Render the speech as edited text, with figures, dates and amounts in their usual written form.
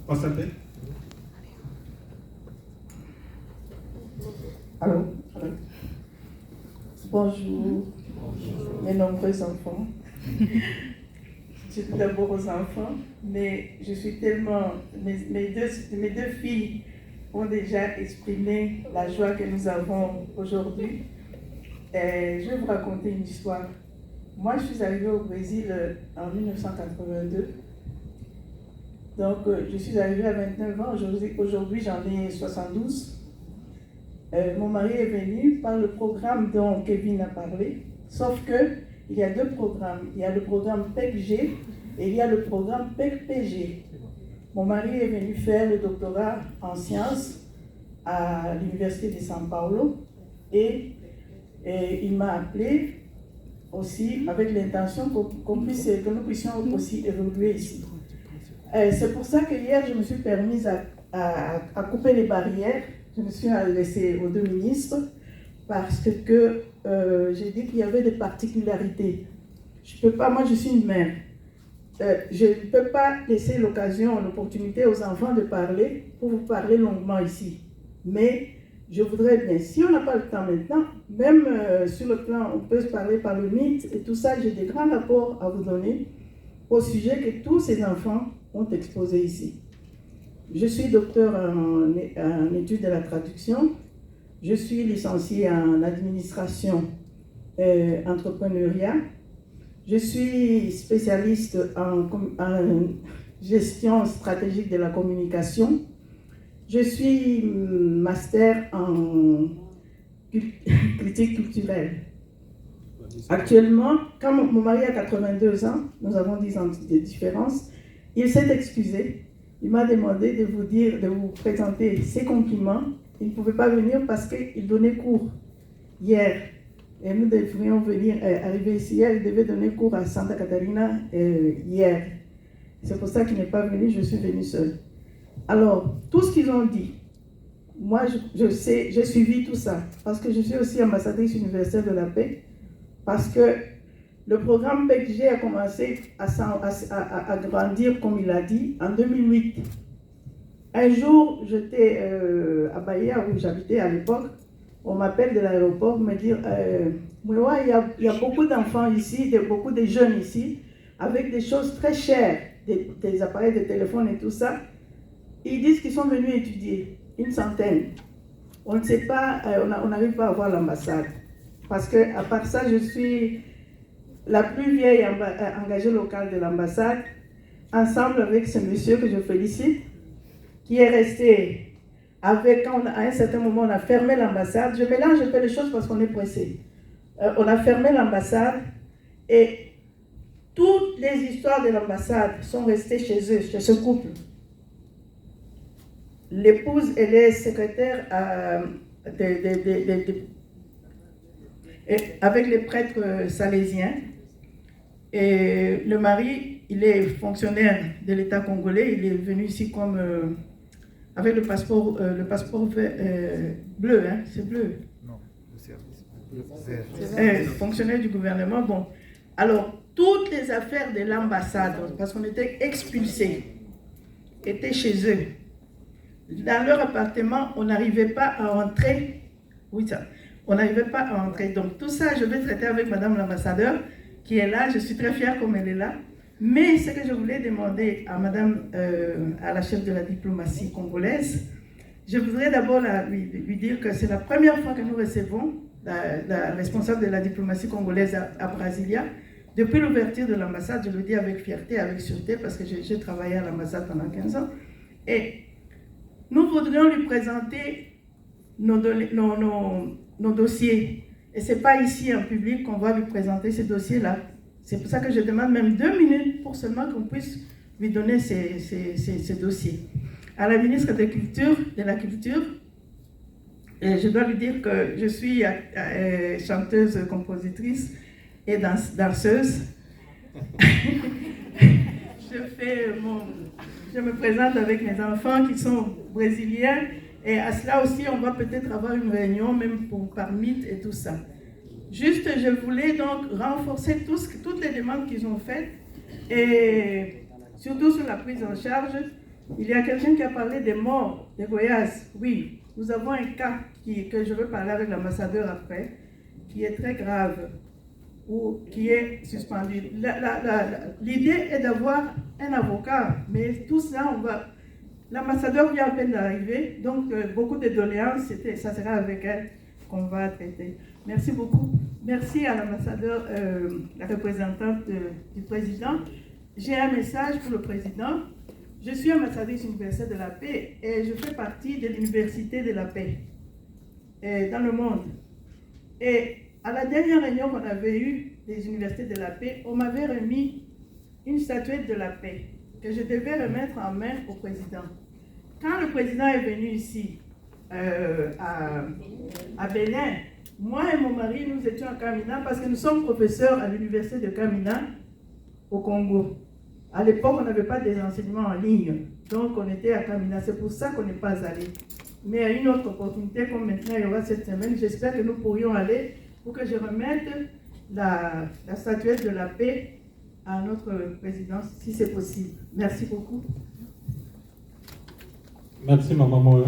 On s'appelle? Allô? Bonjour, mes nombreux enfants. Je dis d'abord aux enfants, mais je suis tellement... Mes deux filles ont déjà exprimé la joie que nous avons aujourd'hui. Je vais vous raconter une histoire. Moi, je suis arrivée au Brésil en 1982. Donc, je suis arrivée à 29 ans. Aujourd'hui, j'en ai 72. Mon mari est venu par le programme dont Kevin a parlé. Sauf qu'il y a deux programmes. Il y a le programme PEC-G et il y a le programme PEC-PG. Mon mari est venu faire le doctorat en sciences à l'Université de São Paulo et il m'a appelé aussi avec l'intention que nous puissions aussi évoluer ici. C'est pour ça que hier, je me suis permise à couper les barrières. Je me suis adressée aux deux ministres parce que j'ai dit qu'il y avait des particularités. Je peux pas, moi je suis une mère. Je ne peux pas laisser l'opportunité aux enfants de parler pour vous parler longuement ici. Mais je voudrais bien, si on n'a pas le temps maintenant, même sur le plan, on peut se parler par le mythe et tout ça, j'ai des grands rapports à vous donner au sujet que tous ces enfants ont exposé ici. Je suis docteur en études de la traduction. Je suis licenciée en administration entrepreneuriat. Je suis spécialiste en gestion stratégique de la communication. Je suis master en critique culturelle. Actuellement, quand mon mari a 82 ans, nous avons 10 ans de différence, il s'est excusé. Il m'a demandé de vous présenter ses compliments. Il ne pouvait pas venir parce qu'il donnait cours hier. Et nous devrions arriver ici hier. Il devait donner cours à Santa Catarina hier. C'est pour ça qu'il n'est pas venu, je suis venue seule. Alors, tout ce qu'ils ont dit, moi je sais, j'ai suivi tout ça. Parce que je suis aussi ambassadrice universelle de la paix. Parce que le programme PEC-G a commencé à grandir, comme il a dit, en 2008. Un jour, j'étais à Bahia, où j'habitais à l'époque. On m'appelle de l'aéroport, me dire Mouewa, il y a beaucoup d'enfants ici, beaucoup de jeunes ici, avec des choses très chères, des appareils de téléphone et tout ça. Ils disent qu'ils sont venus étudier, une centaine. On ne sait pas, on n'arrive pas à voir l'ambassade. Parce que, à part ça, je suis la plus vieille engagée locale de l'ambassade, ensemble avec ce monsieur que je félicite, qui est resté avec, à un certain moment, on a fermé l'ambassade. Je mélange un peu les choses parce qu'on est pressé. On a fermé l'ambassade et toutes les histoires de l'ambassade sont restées chez eux, chez ce couple. L'épouse, elle est secrétaire avec les prêtres salésiens. Et le mari, il est fonctionnaire de l'État congolais. Il est venu ici comme avec le passeport bleu, hein, c'est bleu. Non, le service. Fonctionnaire du gouvernement. Bon, alors toutes les affaires de l'ambassade, parce qu'on était expulsés, étaient chez eux. Dans leur appartement, on n'arrivait pas à entrer. Oui, ça. On n'arrivait pas à entrer. Donc tout ça, je vais traiter avec Madame l'ambassadeur qui est là. Je suis très fière comme elle est là. Mais ce que je voulais demander à Madame, à la chef de la diplomatie congolaise, je voudrais d'abord lui dire que c'est la première fois que nous recevons la responsable de la diplomatie congolaise à Brasilia. Depuis l'ouverture de l'ambassade, je le dis avec fierté, avec sûreté, parce que j'ai travaillé à l'ambassade pendant 15 ans. Et nous voudrions lui présenter nos dossiers. Et ce n'est pas ici en public qu'on va lui présenter ces dossiers-là. C'est pour ça que je demande même 2 minutes pour seulement qu'on puisse lui donner ces dossiers. À la ministre de la Culture, je dois lui dire que je suis chanteuse, compositrice et danseuse. Je me présente avec mes enfants qui sont brésiliens. Et à cela aussi, on va peut-être avoir une réunion, même par mythe et tout ça. Juste, je voulais donc renforcer toutes les demandes qu'ils ont faites. Et surtout sur la prise en charge. Il y a quelqu'un qui a parlé des morts, des Goyas. Oui, nous avons un cas que je veux parler avec l'ambassadeur après, qui est très grave, ou qui est suspendu. L'idée est d'avoir un avocat, mais tout ça, l'ambassadeur vient à peine d'arriver, donc beaucoup de doléances, ça sera avec elle qu'on va traiter. Merci beaucoup. Merci à l'ambassadeur, la représentante du président. J'ai un message pour le président. Je suis ambassadrice universelle de la paix et je fais partie de l'Université de la paix dans le monde. Et à la dernière réunion qu'on avait eue des universités de la paix, on m'avait remis une statuette de la paix que je devais remettre en main au président. Quand le président est venu ici, à Bénin, moi et mon mari, nous étions à Kamina parce que nous sommes professeurs à l'université de Kamina au Congo. À l'époque, on n'avait pas des enseignements en ligne, donc on était à Kamina. C'est pour ça qu'on n'est pas allé. Mais à une autre opportunité, comme maintenant il y aura cette semaine, j'espère que nous pourrions aller pour que je remette la statuette de la paix à notre président, si c'est possible. Merci beaucoup. Merci, Maman Moë.